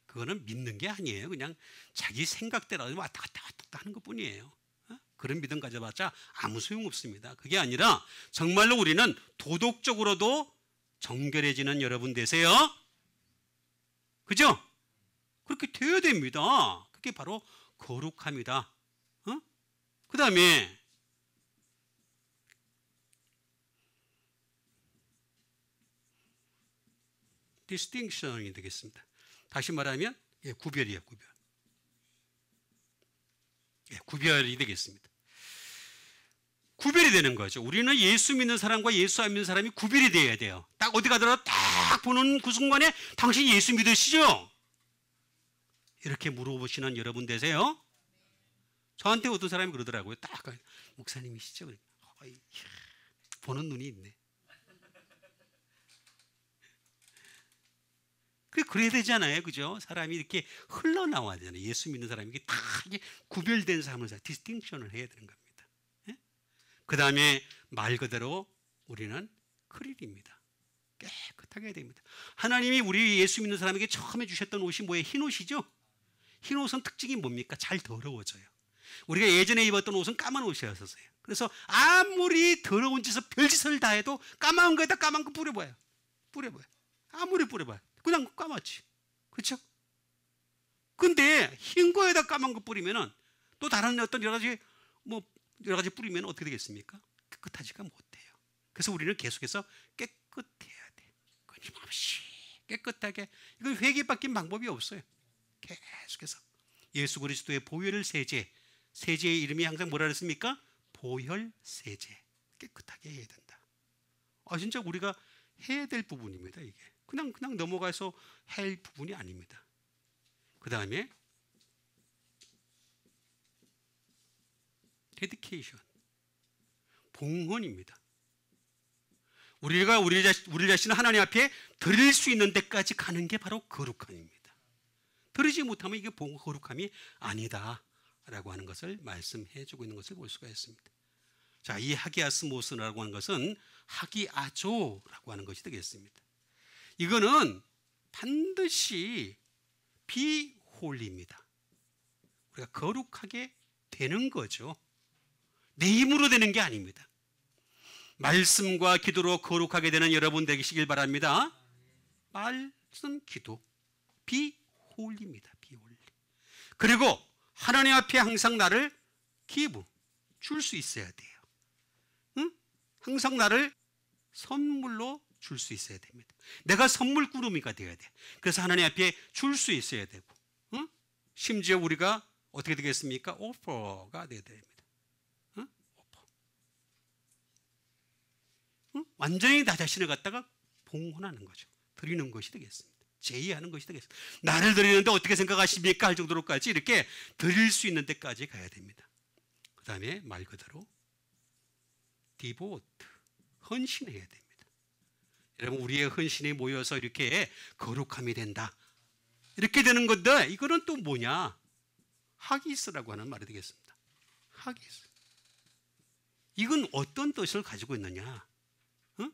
그거는 믿는 게 아니에요. 그냥 자기 생각대로 왔다 갔다 하는 것뿐이에요. 그런 믿음 가져봤자 아무 소용없습니다. 그게 아니라 정말로 우리는 도덕적으로도 정결해지는 여러분 되세요. 그죠? 그렇게 되어야 됩니다. 그게 바로 거룩함이다. 그 다음에 distinction이 되겠습니다. 다시 말하면 구별이에요. 구별. 구별이 되겠습니다. 구별이 되는 거죠. 우리는 예수 믿는 사람과 예수 안 믿는 사람이 구별이 돼야 돼요. 딱 어디 가더라도 딱 보는 그 순간에 당신 예수 믿으시죠? 이렇게 물어보시는 여러분 되세요. 저한테 어떤 사람이 그러더라고요. 딱 목사님이시죠? 보는 눈이 있네. 그래야 되잖아요, 그죠? 사람이 이렇게 흘러나와야 되잖아요. 예수 믿는 사람이 이게 다 이게 구별된 삶을 디스팅션을 해야 되는 겁니다. 예? 그 다음에 말 그대로 우리는 크릴입니다. 깨끗하게 해야 됩니다. 하나님이 우리 예수 믿는 사람에게 처음에 주셨던 옷이 뭐예요? 흰 옷이죠? 흰 옷은 특징이 뭡니까? 잘 더러워져요. 우리가 예전에 입었던 옷은 까만 옷이었어요. 그래서 아무리 더러운 짓을 별짓을 다 해도 까만 거에다 까만 거 뿌려봐요. 아무리 뿌려봐요. 그냥 까맣지. 그렇죠? 근데 흰 거에다 까만 거 뿌리면은 또 다른 어떤 여러 가지 뿌리면 어떻게 되겠습니까? 깨끗하지가 못해요. 그래서 우리는 계속해서 깨끗해야 돼. 끊임없이 깨끗하게. 이건 회개밖에 방법이 없어요. 계속해서 예수 그리스도의 보혈 세제, 세제의 이름이 항상 뭐라 그랬습니까? 보혈 세제. 깨끗하게 해야 된다. 진짜 우리가 해야 될 부분입니다. 이게 그냥 넘어가서 할 부분이 아닙니다. 그 다음에 데디케이션, 봉헌입니다. 우리가 우리 자신을 하나님 앞에 드릴 수 있는 데까지 가는 게 바로 거룩함입니다. 드리지 못하면 이게 거룩함이 아니다라고 하는 것을 말씀해주고 있는 것을 볼 수가 있습니다. 자, 이 하기아스모스라고 하는 것은 하기아조라고 하는 것이 되겠습니다. 이거는 반드시 비홀리입니다. 우리가 거룩하게 되는 거죠. 내 힘으로 되는 게 아닙니다. 말씀과 기도로 거룩하게 되는 여러분 되시길 바랍니다. 말씀, 기도, 비홀리입니다. 비홀리. 그리고 하나님 앞에 항상 나를 줄 수 있어야 돼요. 응? 항상 나를 선물로 줄 수 있어야 됩니다. 내가 선물 꾸러미가 되어야 돼. 그래서 하나님 앞에 줄 수 있어야 되고, 응? 심지어 우리가 어떻게 되겠습니까? 오퍼가 되어야 됩니다. 응? 오퍼. 응? 완전히 나 자신을 갖다가 봉헌하는 거죠. 드리는 것이 되겠습니다. 제의하는 것이 되겠습니다. 나를 드리는데 어떻게 생각하십니까? 할 정도로까지 이렇게 드릴 수 있는 데까지 가야 됩니다. 그 다음에 말 그대로 디보트, 헌신해야 됩니다. 여러분, 우리의 헌신이 모여서 이렇게 거룩함이 된다. 이렇게 되는 건데, 이거는 또 뭐냐? 하기스라고 하는 말이 되겠습니다. 하기스. 이건 어떤 뜻을 가지고 있느냐? 응?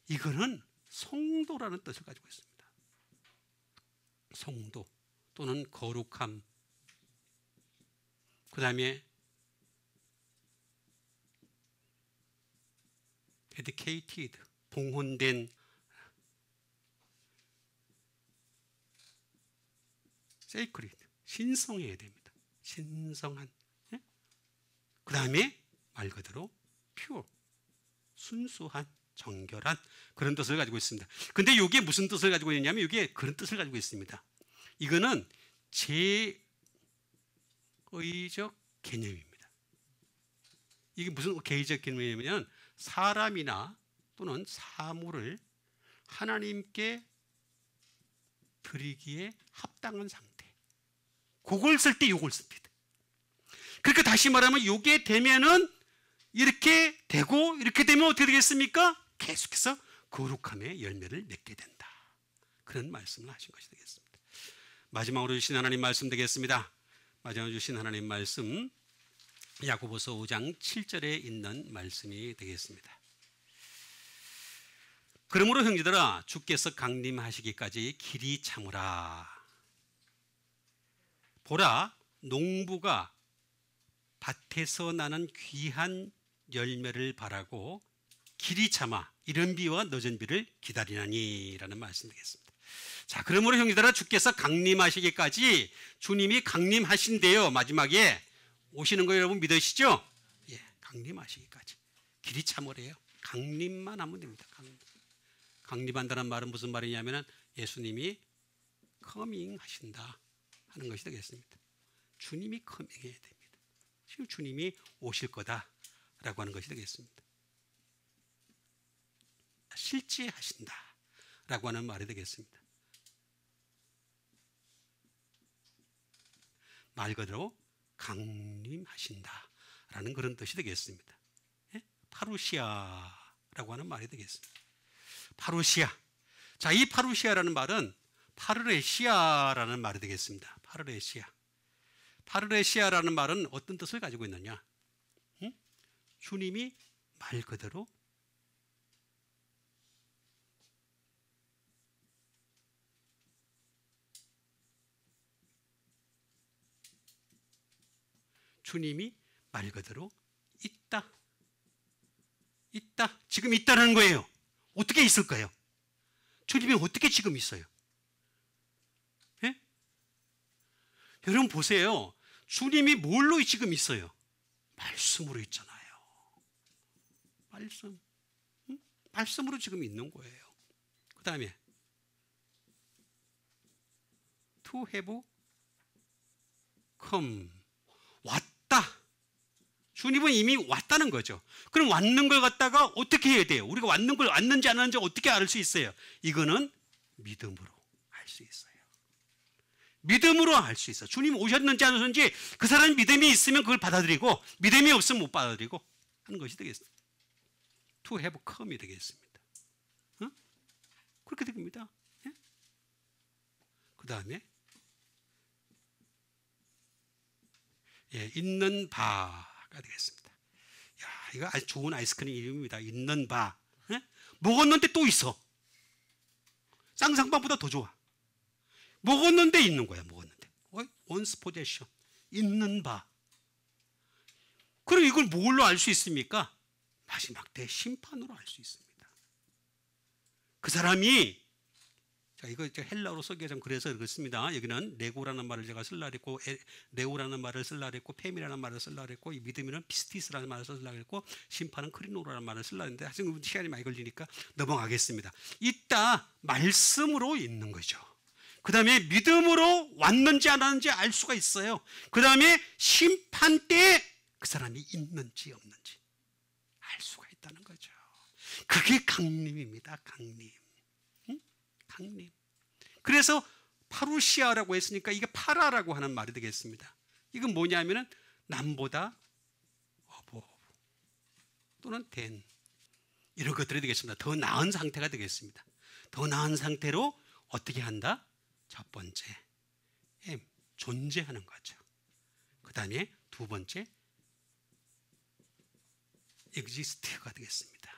이거는 성도라는 뜻을 가지고 있습니다. 성도 또는 거룩함. 그 다음에 dedicated, 봉헌된, sacred, 신성해야 됩니다. 신성한. 예? 그 다음에 말 그대로 pure, 순수한, 정결한 그런 뜻을 가지고 있습니다. 근데 이게 무슨 뜻을 가지고 있냐면 이게 그런 뜻을 가지고 있습니다. 이거는 제의적 개념입니다. 이게 무슨 개의적 개념이냐면 사람이나 또는 사물을 하나님께 드리기에 합당한 상태. 그걸 쓸 때 이걸 씁니다. 그러니까 다시 말하면 이게 되면은 이렇게 되고 이렇게 되면 어떻게 되겠습니까? 계속해서 거룩함의 열매를 맺게 된다. 그런 말씀을 하신 것이 되겠습니다. 마지막으로 주신 하나님 말씀 되겠습니다. 마지막으로 주신 하나님 말씀 야고보서 5장 7절에 있는 말씀이 되겠습니다. 그러므로 형제들아 주께서 강림하시기까지 길이 참으라. 보라, 농부가 밭에서 나는 귀한 열매를 바라고 길이 참아 이른 비와 늦은 비를 기다리나니 라는 말씀 되겠습니다. 자, 그러므로 형제들아 주께서 강림하시기까지 주님이 강림하신대요. 마지막에 오시는 거 여러분 믿으시죠? 예, 강림하시기까지 길이 참으래요. 강림만 하면 됩니다. 강림한다는 말은 무슨 말이냐면 예수님이 커밍 하신다 하는 것이 되겠습니다. 주님이 커밍해야 됩니다. 지금 주님이 오실 거다라고 하는 것이 되겠습니다. 실제하신다라고 하는 말이 되겠습니다. 말 그대로 강림하신다라는 그런 뜻이 되겠습니다. 예? 파루시아라고 하는 말이 되겠습니다. 파루시아. 자, 이 파루시아라는 말은 파르레시아라는 말이 되겠습니다. 파르레시아. 파르레시아라는 말은 어떤 뜻을 가지고 있느냐? 응? 주님이 말 그대로 주님이 말 그대로 있다. 있다. 지금 있다는 거예요. 어떻게 있을까요? 주님이 어떻게 지금 있어요? 예? 여러분 보세요. 주님이 뭘로 지금 있어요? 말씀으로 있잖아요. 말씀. 응? 말씀으로 지금 있는 거예요. 그 다음에 to have come. 왔다. 주님은 이미 왔다는 거죠. 그럼 왔는 걸 갖다가 어떻게 해야 돼요? 우리가 왔는 걸 왔는지 안 왔는지 어떻게 알 수 있어요? 이거는 믿음으로 알 수 있어요. 믿음으로 알 수 있어요. 주님 오셨는지 안 오셨는지 그 사람이 믿음이 있으면 그걸 받아들이고 믿음이 없으면 못 받아들이고 하는 것이 되겠습니다. To have come이 되겠습니다. 어? 그렇게 됩니다. 예? 그 다음에 있는 바가 되겠습니다. 야, 이거 아주 좋은 아이스크림 이름입니다. 있는 바. 예? 먹었는데 또 있어. 쌍쌍바보다 더 좋아. 먹었는데 있는 거야. 먹었는데. once possession. 있는 바. 그럼 이걸 뭘로 알 수 있습니까? 마지막 때 심판으로 알 수 있습니다. 그 사람이 자, 이거 헬라어로 쓰기가 좀 그래서 그렇습니다. 여기는 레고라는 말을 제가 쓸라 그랬고, 레오라는 말을 쓸라 그랬고, 팸이라는 말을 쓸라 그랬고, 이 믿음이는 피스티스라는 말을 쓸라 그랬고, 심판은 크리노라는 말을 쓸라 했는데, 하여튼 시간이 많이 걸리니까 넘어가겠습니다. 있다, 말씀으로 있는 거죠. 그 다음에 믿음으로 왔는지 안 왔는지 알 수가 있어요. 그 다음에 심판 때에 그 사람이 있는지 없는지 알 수가 있다는 거죠. 그게 강림입니다. 강림. 강림. 그래서 파루시아라고 했으니까 이게 파라라고 하는 말이 되겠습니다. 이건 뭐냐면은 남보다 어부 또는 된 이런 것들이 되겠습니다. 더 나은 상태가 되겠습니다. 더 나은 상태로 어떻게 한다? 첫 번째, 존재하는 거죠. 그 다음에 두 번째, exist가 되겠습니다.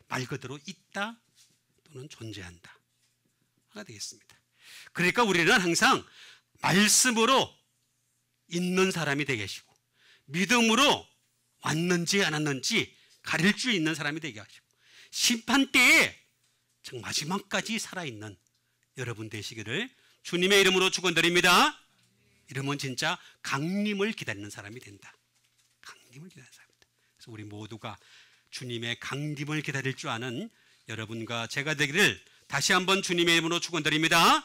말 그대로 있다 또는 존재한다. 가 되겠습니다. 그러니까 우리는 항상 말씀으로 있는 사람이 되게 하시고 믿음으로 왔는지 안 왔는지 가릴 줄 있는 사람이 되게 하시고 심판 때에 정 마지막까지 살아있는 여러분 되시기를 주님의 이름으로 축원드립니다. 이러면 진짜 강림을 기다리는 사람이 된다. 강림을 기다리는 사람이다. 그래서 우리 모두가 주님의 강림을 기다릴 줄 아는 여러분과 제가 되기를 다시 한번 주님의 이름으로 축원드립니다.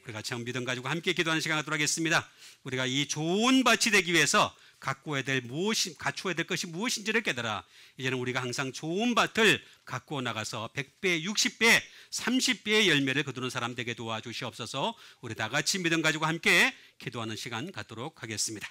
우리 같이 한번 믿음 가지고 함께 기도하는 시간 갖도록 하겠습니다. 우리가 이 좋은 밭이 되기 위해서 갖춰야 될 것이 무엇인지를 깨달아 이제는 우리가 항상 좋은 밭을 갖고 나가서 100배, 60배, 30배의 열매를 거두는 사람 되게 도와주시옵소서. 우리 다 같이 믿음 가지고 함께 기도하는 시간 갖도록 하겠습니다.